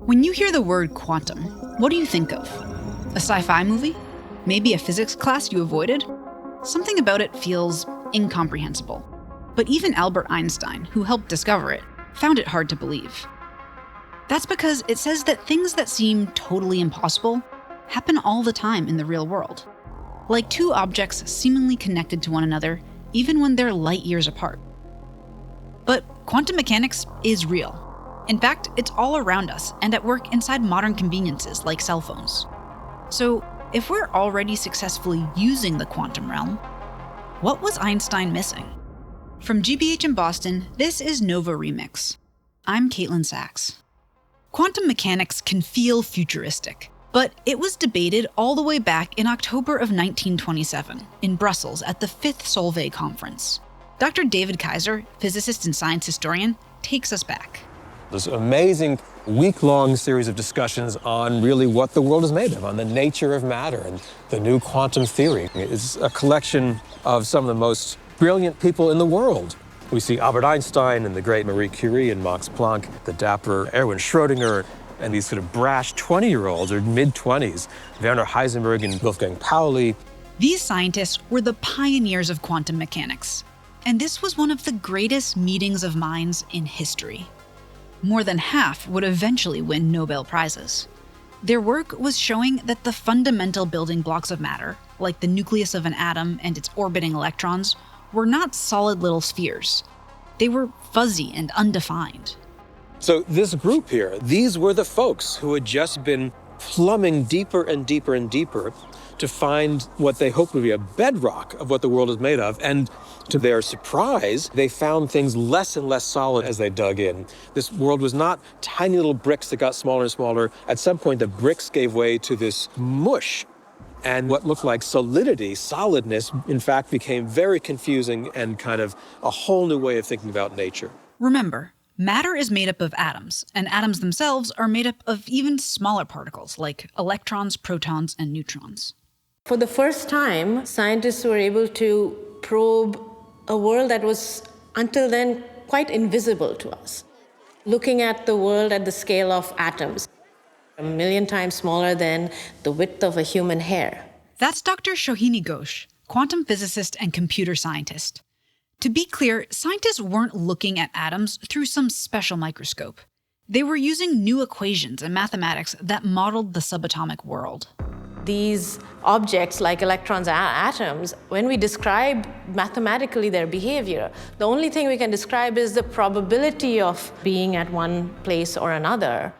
When you hear the word quantum, what do you think of? A sci-fi movie? Maybe a physics class you avoided? Something about it feels incomprehensible. But even Albert Einstein, who helped discover it, found it hard to believe. That's because it says that things that seem totally impossible happen all the time in the real world. Like two objects seemingly connected to one another, even when they're light years apart. But quantum mechanics is real. In fact, it's all around us and at work inside modern conveniences like cell phones. So, if we're already successfully using the quantum realm, what was Einstein missing? From GBH in Boston, this is Nova Remix. I'm Caitlin Sachs. Quantum mechanics can feel futuristic, but it was debated all the way back in October of 1927 in Brussels at the 5th Solvay Conference. Dr. David Kaiser, physicist and science historian, takes us back. This amazing week-long series of discussions on really what the world is made of, on the nature of matter, and the new quantum theory. It's a collection of some of the most brilliant people in the world. We see Albert Einstein and the great Marie Curie and Max Planck, the dapper Erwin Schrödinger, and these sort of brash 20-year-olds or mid-20s, Werner Heisenberg and Wolfgang Pauli. These scientists were the pioneers of quantum mechanics, and this was one of the greatest meetings of minds in history. More than half would eventually win Nobel Prizes. Their work was showing that the fundamental building blocks of matter, like the nucleus of an atom and its orbiting electrons, were not solid little spheres. They were fuzzy and undefined. So this group here, these were the folks who had just been plumbing deeper and deeper and deeper to find what they hoped would be a bedrock of what the world is made of. And to their surprise, they found things less and less solid as they dug in. This world was not tiny little bricks that got smaller and smaller. At some point, the bricks gave way to this mush. And what looked like solidity, solidness, in fact, became very confusing and kind of a whole new way of thinking about nature. Remember, matter is made up of atoms, and atoms themselves are made up of even smaller particles like electrons, protons, and neutrons. For the first time, scientists were able to probe a world that was, until then, quite invisible to us. Looking at the world at the scale of atoms, 1 million times smaller than the width of a human hair. That's Dr. Shohini Ghosh, quantum physicist and computer scientist. To be clear, scientists weren't looking at atoms through some special microscope. They were using new equations and mathematics that modeled the subatomic world. These objects, like electrons and atoms, when we describe mathematically their behavior, the only thing we can describe is the probability of being at one place or another.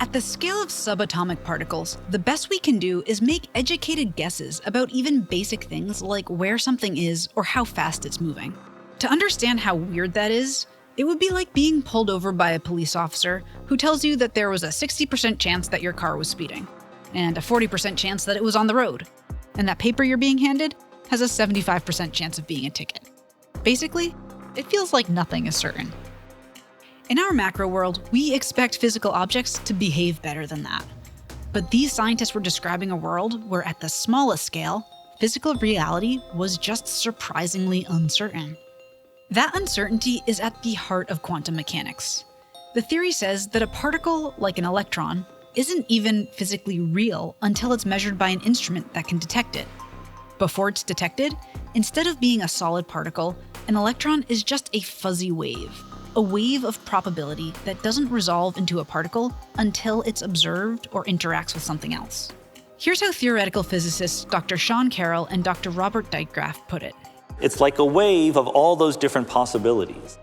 At the scale of subatomic particles, the best we can do is make educated guesses about even basic things like where something is or how fast it's moving. To understand how weird that is, it would be like being pulled over by a police officer who tells you that there was a 60% chance that your car was speeding, and a 40% chance that it was on the road, and that paper you're being handed has a 75% chance of being a ticket. Basically, it feels like nothing is certain. In our macro world, we expect physical objects to behave better than that. But these scientists were describing a world where, at the smallest scale, physical reality was just surprisingly uncertain. That uncertainty is at the heart of quantum mechanics. The theory says that a particle, like an electron, isn't even physically real until it's measured by an instrument that can detect it. Before it's detected, instead of being a solid particle, an electron is just a fuzzy wave. A wave of probability that doesn't resolve into a particle until it's observed or interacts with something else. Here's how theoretical physicists Dr. Sean Carroll and Dr. Robert Dijkgraaf put it. It's like a wave of all those different possibilities.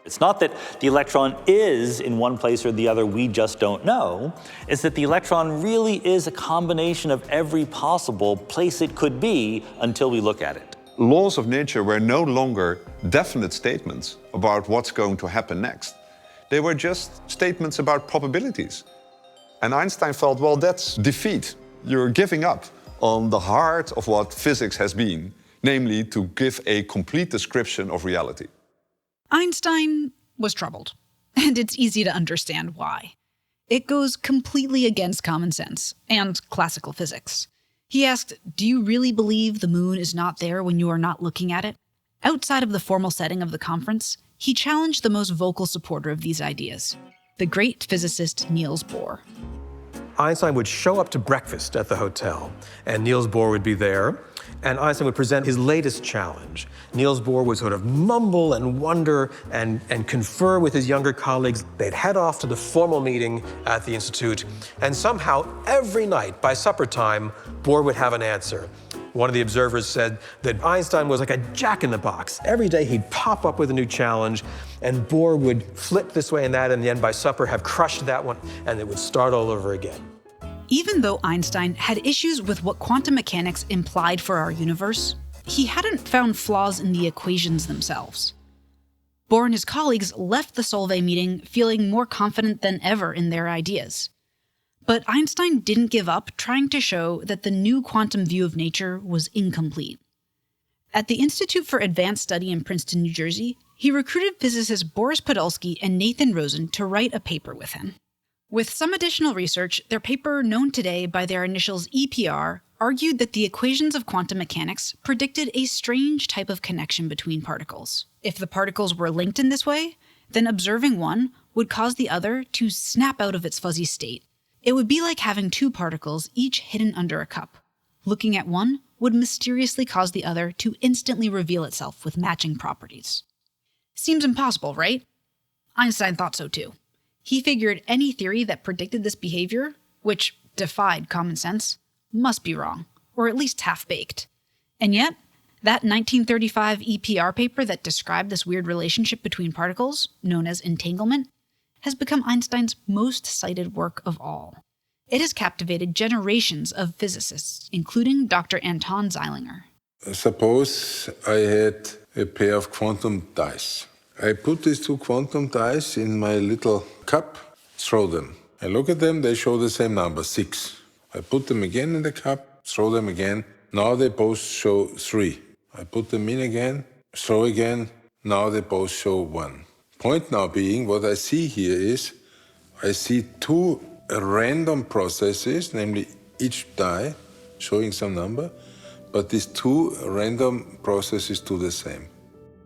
It's not that the electron is in one place or the other, we just don't know. It's that the electron really is a combination of every possible place it could be until we look at it. Laws of nature were no longer definite statements about what's going to happen next. They were just statements about probabilities. And Einstein felt, well, that's defeat. You're giving up on the heart of what physics has been, namely to give a complete description of reality. Einstein was troubled, and it's easy to understand why. It goes completely against common sense and classical physics. He asked, "Do you really believe the moon is not there when you are not looking at it?" Outside of the formal setting of the conference, he challenged the most vocal supporter of these ideas, the great physicist Niels Bohr. Einstein would show up to breakfast at the hotel, and Niels Bohr would be there, and Einstein would present his latest challenge. Niels Bohr would sort of mumble and wonder and confer with his younger colleagues. They'd head off to the formal meeting at the Institute, and somehow every night by supper time, Bohr would have an answer. One of the observers said that Einstein was like a jack-in-the-box. Every day he'd pop up with a new challenge, and Bohr would flip this way and that, and then by supper have crushed that one, and it would start all over again. Even though Einstein had issues with what quantum mechanics implied for our universe, he hadn't found flaws in the equations themselves. Bohr and his colleagues left the Solvay meeting feeling more confident than ever in their ideas. But Einstein didn't give up trying to show that the new quantum view of nature was incomplete. At the Institute for Advanced Study in Princeton, New Jersey, he recruited physicists Boris Podolsky and Nathan Rosen to write a paper with him. With some additional research, their paper, known today by their initials EPR, argued that the equations of quantum mechanics predicted a strange type of connection between particles. If the particles were linked in this way, then observing one would cause the other to snap out of its fuzzy state. It would be like having two particles each hidden under a cup. Looking at one would mysteriously cause the other to instantly reveal itself with matching properties. Seems impossible, right? Einstein thought so too. He figured any theory that predicted this behavior, which defied common sense, must be wrong, or at least half-baked. And yet, that 1935 EPR paper that described this weird relationship between particles, known as entanglement, has become Einstein's most cited work of all. It has captivated generations of physicists, including Dr. Anton Zeilinger. Suppose I had a pair of quantum dice. I put these two quantum dice in my little cup, throw them. I look at them, they show the same number, 6. I put them again in the cup, throw them again. Now they both show 3. I put them in again, throw again. Now they both show 1. Point now being, what I see here is, I see two random processes, namely each die showing some number, but these two random processes do the same.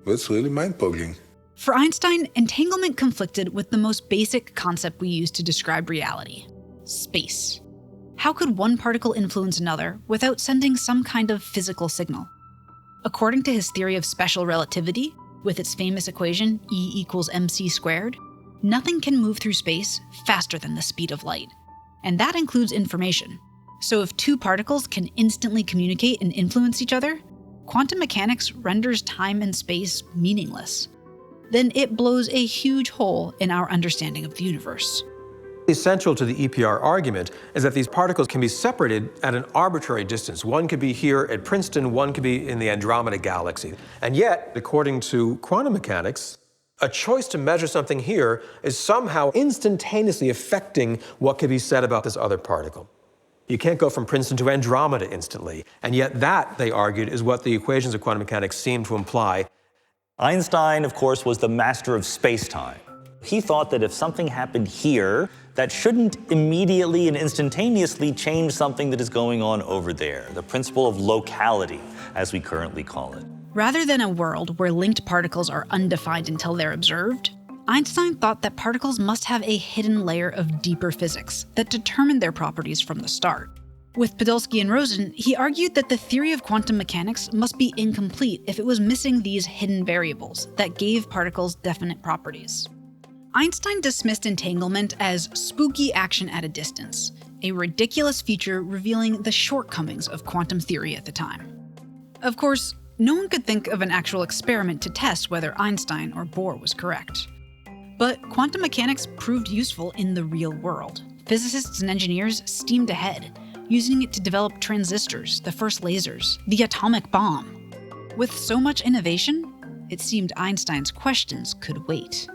That's really mind-boggling. For Einstein, entanglement conflicted with the most basic concept we use to describe reality: space. How could one particle influence another without sending some kind of physical signal? According to his theory of special relativity, with its famous equation E = mc squared, nothing can move through space faster than the speed of light. And that includes information. So if two particles can instantly communicate and influence each other, quantum mechanics renders time and space meaningless. Then it blows a huge hole in our understanding of the universe. Essential to the EPR argument is that these particles can be separated at an arbitrary distance. One could be here at Princeton, one could be in the Andromeda galaxy. And yet, according to quantum mechanics, a choice to measure something here is somehow instantaneously affecting what could be said about this other particle. You can't go from Princeton to Andromeda instantly. And yet that, they argued, is what the equations of quantum mechanics seem to imply. Einstein, of course, was the master of space-time. He thought that if something happened here, that shouldn't immediately and instantaneously change something that is going on over there, the principle of locality, as we currently call it. Rather than a world where linked particles are undefined until they're observed, Einstein thought that particles must have a hidden layer of deeper physics that determined their properties from the start. With Podolsky and Rosen, he argued that the theory of quantum mechanics must be incomplete if it was missing these hidden variables that gave particles definite properties. Einstein dismissed entanglement as spooky action at a distance, a ridiculous feature revealing the shortcomings of quantum theory at the time. Of course, no one could think of an actual experiment to test whether Einstein or Bohr was correct. But quantum mechanics proved useful in the real world. Physicists and engineers steamed ahead, using it to develop transistors, the first lasers, the atomic bomb. With so much innovation, it seemed Einstein's questions could wait.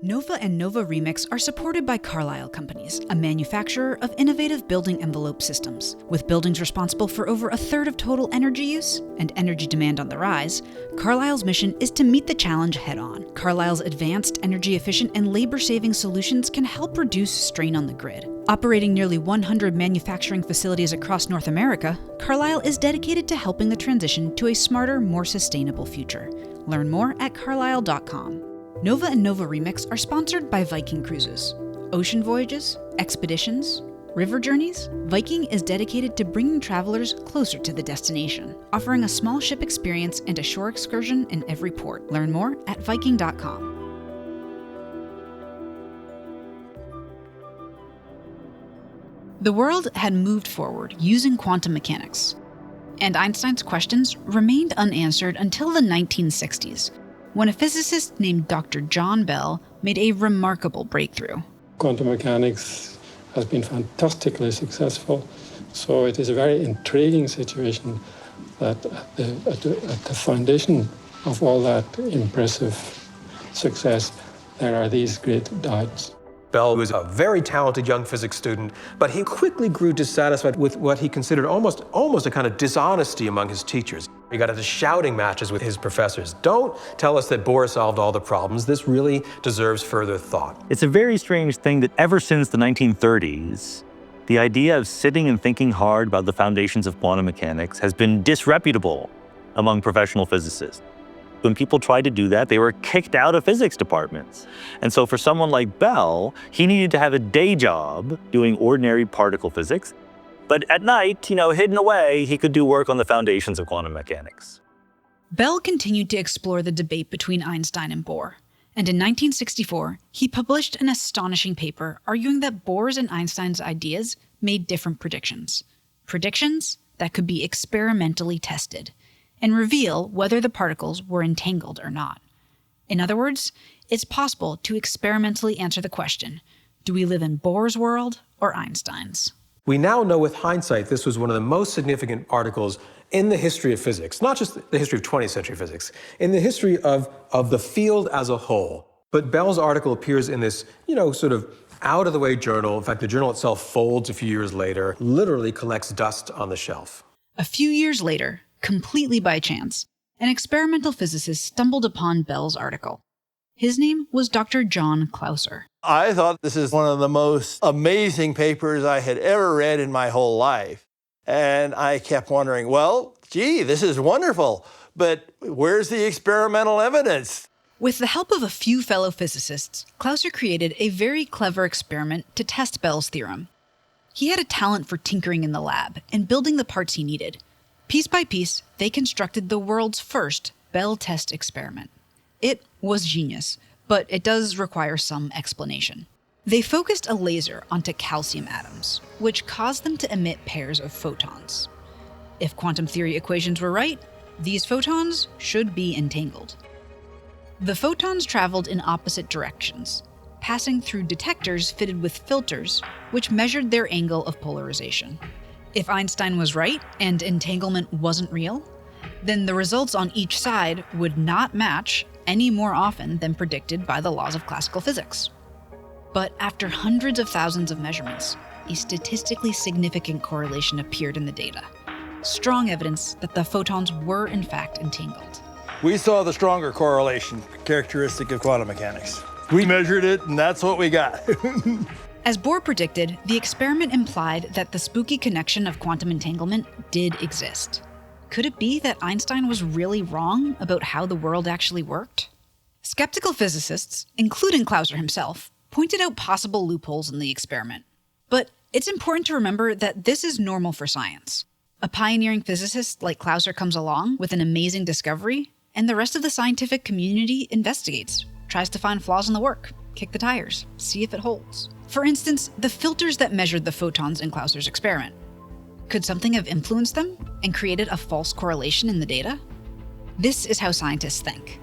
Nova and Nova Remix are supported by Carlisle Companies, a manufacturer of innovative building envelope systems. With buildings responsible for over a third of total energy use and energy demand on the rise, Carlisle's mission is to meet the challenge head-on. Carlisle's advanced, energy-efficient, and labor-saving solutions can help reduce strain on the grid, Operating nearly 100 manufacturing facilities across North America, Carlyle is dedicated to helping the transition to a smarter, more sustainable future. Learn more at carlyle.com. Nova and Nova Remix are sponsored by Viking Cruises. Ocean voyages, expeditions, river journeys, Viking is dedicated to bringing travelers closer to the destination, offering a small ship experience and a shore excursion in every port. Learn more at viking.com. The world had moved forward using quantum mechanics, and Einstein's questions remained unanswered until the 1960s, when a physicist named Dr. John Bell made a remarkable breakthrough. Quantum mechanics has been fantastically successful, so it is a very intriguing situation that at the foundation of all that impressive success, there are these great doubts. Bell was a very talented young physics student, but he quickly grew dissatisfied with what he considered almost a kind of dishonesty among his teachers. He got into shouting matches with his professors. Don't tell us that Bohr solved all the problems. This really deserves further thought. It's a very strange thing that ever since the 1930s, the idea of sitting and thinking hard about the foundations of quantum mechanics has been disreputable among professional physicists. When people tried to do that, they were kicked out of physics departments. And so for someone like Bell, he needed to have a day job doing ordinary particle physics. But at night, hidden away, he could do work on the foundations of quantum mechanics. Bell continued to explore the debate between Einstein and Bohr. And in 1964, he published an astonishing paper arguing that Bohr's and Einstein's ideas made different predictions. Predictions that could be experimentally tested and reveal whether the particles were entangled or not. In other words, it's possible to experimentally answer the question, do we live in Bohr's world or Einstein's? We now know with hindsight this was one of the most significant articles in the history of physics, not just the history of 20th century physics, in the history of the field as a whole. But Bell's article appears in this, sort of out-of-the-way journal. In fact, the journal itself folds a few years later, literally collects dust on the shelf. A few years later, completely by chance, an experimental physicist stumbled upon Bell's article. His name was Dr. John Clauser. I thought this is one of the most amazing papers I had ever read in my whole life. And I kept wondering, well, gee, this is wonderful, but where's the experimental evidence? With the help of a few fellow physicists, Clauser created a very clever experiment to test Bell's theorem. He had a talent for tinkering in the lab and building the parts he needed. Piece by piece, they constructed the world's first Bell test experiment. It was genius, but it does require some explanation. They focused a laser onto calcium atoms, which caused them to emit pairs of photons. If quantum theory equations were right, these photons should be entangled. The photons traveled in opposite directions, passing through detectors fitted with filters, which measured their angle of polarization. If Einstein was right and entanglement wasn't real, then the results on each side would not match any more often than predicted by the laws of classical physics. But after hundreds of thousands of measurements, a statistically significant correlation appeared in the data. Strong evidence that the photons were in fact entangled. We saw the stronger correlation characteristic of quantum mechanics. We measured it, and that's what we got. As Bohr predicted, the experiment implied that the spooky connection of quantum entanglement did exist. Could it be that Einstein was really wrong about how the world actually worked? Skeptical physicists, including Clauser himself, pointed out possible loopholes in the experiment. But it's important to remember that this is normal for science. A pioneering physicist like Clauser comes along with an amazing discovery, and the rest of the scientific community investigates, tries to find flaws in the work, kick the tires, see if it holds. For instance, the filters that measured the photons in Clauser's experiment. Could something have influenced them and created a false correlation in the data? This is how scientists think.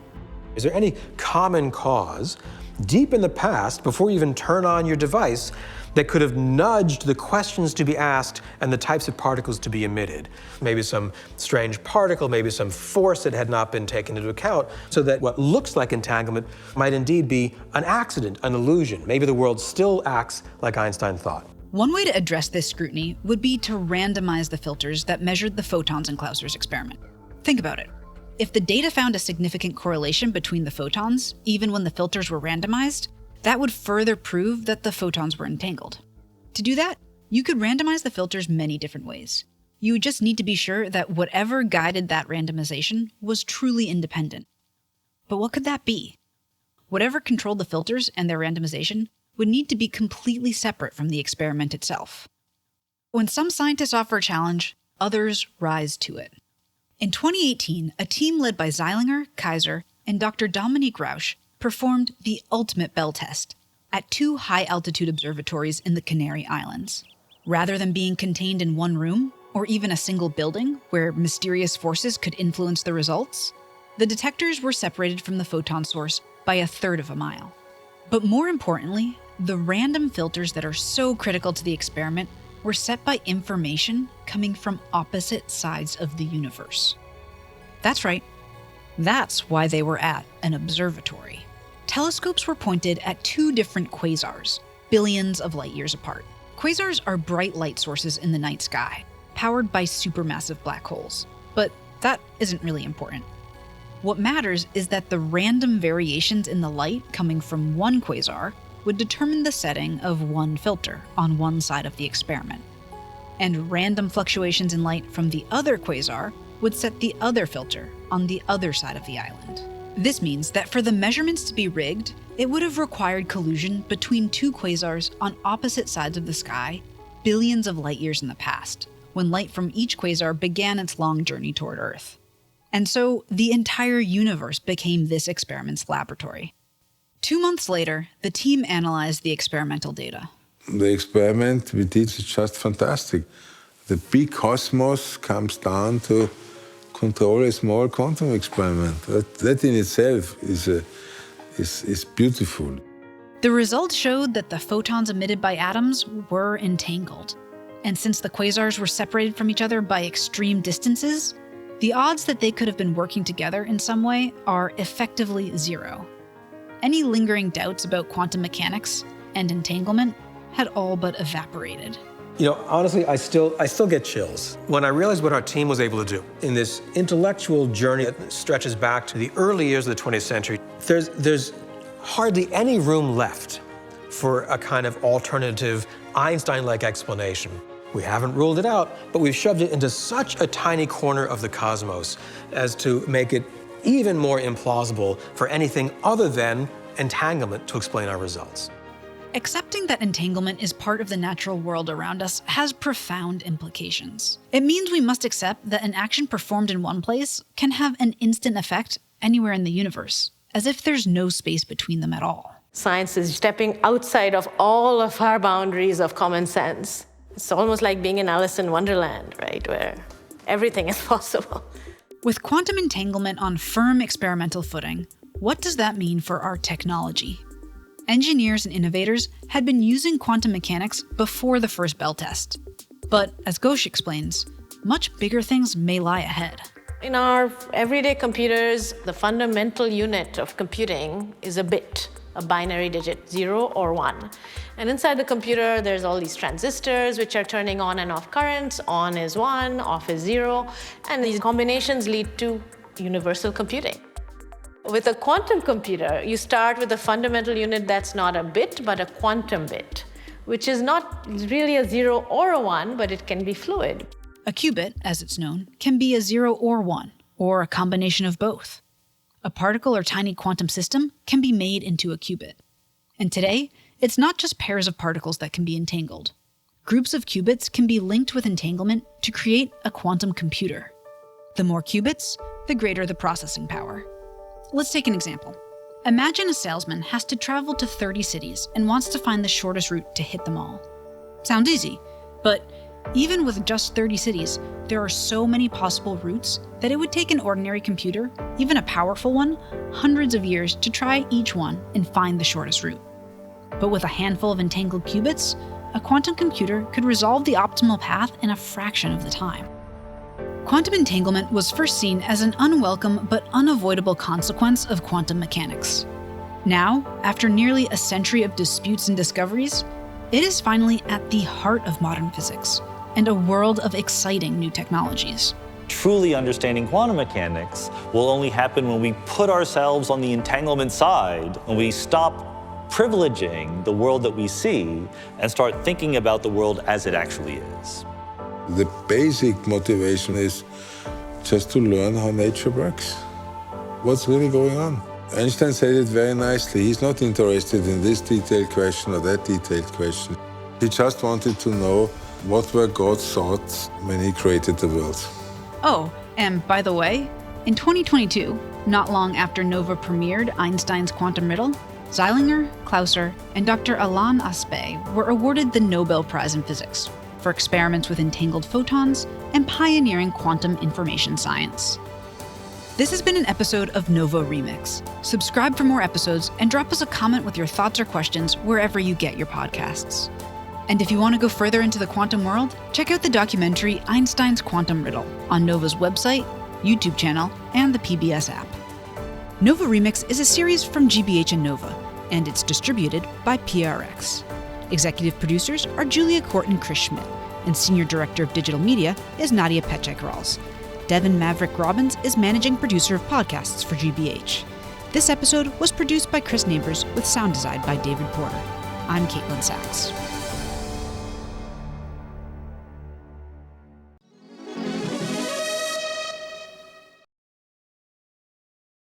Is there any common cause deep in the past, before you even turn on your device, that could have nudged the questions to be asked and the types of particles to be emitted? Maybe some strange particle, maybe some force that had not been taken into account, so that what looks like entanglement might indeed be an accident, an illusion. Maybe the world still acts like Einstein thought. One way to address this scrutiny would be to randomize the filters that measured the photons in Clauser's experiment. Think about it. If the data found a significant correlation between the photons, even when the filters were randomized, that would further prove that the photons were entangled. To do that, you could randomize the filters many different ways. You would just need to be sure that whatever guided that randomization was truly independent. But what could that be? Whatever controlled the filters and their randomization would need to be completely separate from the experiment itself. When some scientists offer a challenge, others rise to it. In 2018, a team led by Zeilinger, Kaiser, and Dr. Dominique Rausch performed the ultimate Bell test at 2 high-altitude observatories in the Canary Islands. Rather than being contained in one room, or even a single building where mysterious forces could influence the results, the detectors were separated from the photon source by 1/3 of a mile. But more importantly, the random filters that are so critical to the experiment were set by information coming from opposite sides of the universe. That's right. That's why they were at an observatory. Telescopes were pointed at 2 different quasars, billions of light years apart. Quasars are bright light sources in the night sky, powered by supermassive black holes. But that isn't really important. What matters is that the random variations in the light coming from one quasar would determine the setting of one filter on one side of the experiment. And random fluctuations in light from the other quasar would set the other filter on the other side of the island. This means that for the measurements to be rigged, it would have required collusion between 2 quasars on opposite sides of the sky billions of light years in the past, when light from each quasar began its long journey toward Earth. And so the entire universe became this experiment's laboratory. 2 months later, the team analyzed the experimental data. The experiment we did is just fantastic. The big cosmos comes down to control a small quantum experiment. That in itself is beautiful. The results showed that the photons emitted by atoms were entangled. And since the quasars were separated from each other by extreme distances, the odds that they could have been working together in some way are effectively 0. Any lingering doubts about quantum mechanics and entanglement had all but evaporated. You know, honestly, I still get chills when I realize what our team was able to do in this intellectual journey that stretches back to the early years of the 20th century. There's hardly any room left for a kind of alternative Einstein-like explanation. We haven't ruled it out, but we've shoved it into such a tiny corner of the cosmos as to make it even more implausible for anything other than entanglement to explain our results. Accepting that entanglement is part of the natural world around us has profound implications. It means we must accept that an action performed in one place can have an instant effect anywhere in the universe, as if there's no space between them at all. Science is stepping outside of all of our boundaries of common sense. It's almost like being in Alice in Wonderland, right, where everything is possible. With quantum entanglement on firm experimental footing, what does that mean for our technology? Engineers and innovators had been using quantum mechanics before the first Bell test. But, as Ghosh explains, much bigger things may lie ahead. In our everyday computers, the fundamental unit of computing is a bit, a binary digit, 0 or 1. And inside the computer, there's all these transistors which are turning on and off currents. On is 1, off is 0. And these combinations lead to universal computing. With a quantum computer, you start with a fundamental unit that's not a bit, but a quantum bit, which is not really a 0 or a 1, but it can be fluid. A qubit, as it's known, can be a 0 or 1, or a combination of both. A particle or tiny quantum system can be made into a qubit. And today, it's not just pairs of particles that can be entangled. Groups of qubits can be linked with entanglement to create a quantum computer. The more qubits, the greater the processing power. Let's take an example. Imagine a salesman has to travel to 30 cities and wants to find the shortest route to hit them all. Sounds easy, but even with just 30 cities, there are so many possible routes that it would take an ordinary computer, even a powerful one, hundreds of years to try each one and find the shortest route. But with a handful of entangled qubits, a quantum computer could resolve the optimal path in a fraction of the time. Quantum entanglement was first seen as an unwelcome but unavoidable consequence of quantum mechanics. Now, after nearly a century of disputes and discoveries, it is finally at the heart of modern physics and a world of exciting new technologies. Truly understanding quantum mechanics will only happen when we put ourselves on the entanglement side, when we stop privileging the world that we see and start thinking about the world as it actually is. The basic motivation is just to learn how nature works. What's really going on? Einstein said it very nicely. He's not interested in this detailed question or that detailed question. He just wanted to know what were God's thoughts when he created the world. Oh, and by the way, in 2022, not long after NOVA premiered Einstein's quantum riddle, Zeilinger, Clauser, and Dr. Alain Aspect were awarded the Nobel Prize in Physics for experiments with entangled photons and pioneering quantum information science. This has been an episode of NOVA Remix. Subscribe for more episodes and drop us a comment with your thoughts or questions wherever you get your podcasts. And if you want to go further into the quantum world, check out the documentary Einstein's Quantum Riddle on NOVA's website, YouTube channel, and the PBS app. NOVA Remix is a series from GBH and NOVA, and it's distributed by PRX. Executive producers are Julia Court and Chris Schmidt, and Senior Director of Digital Media is Nadia Petchek-Rawls. Devin Maverick Robbins is Managing Producer of Podcasts for GBH. This episode was produced by Chris Neighbors with sound design by David Porter. I'm Caitlin Sachs.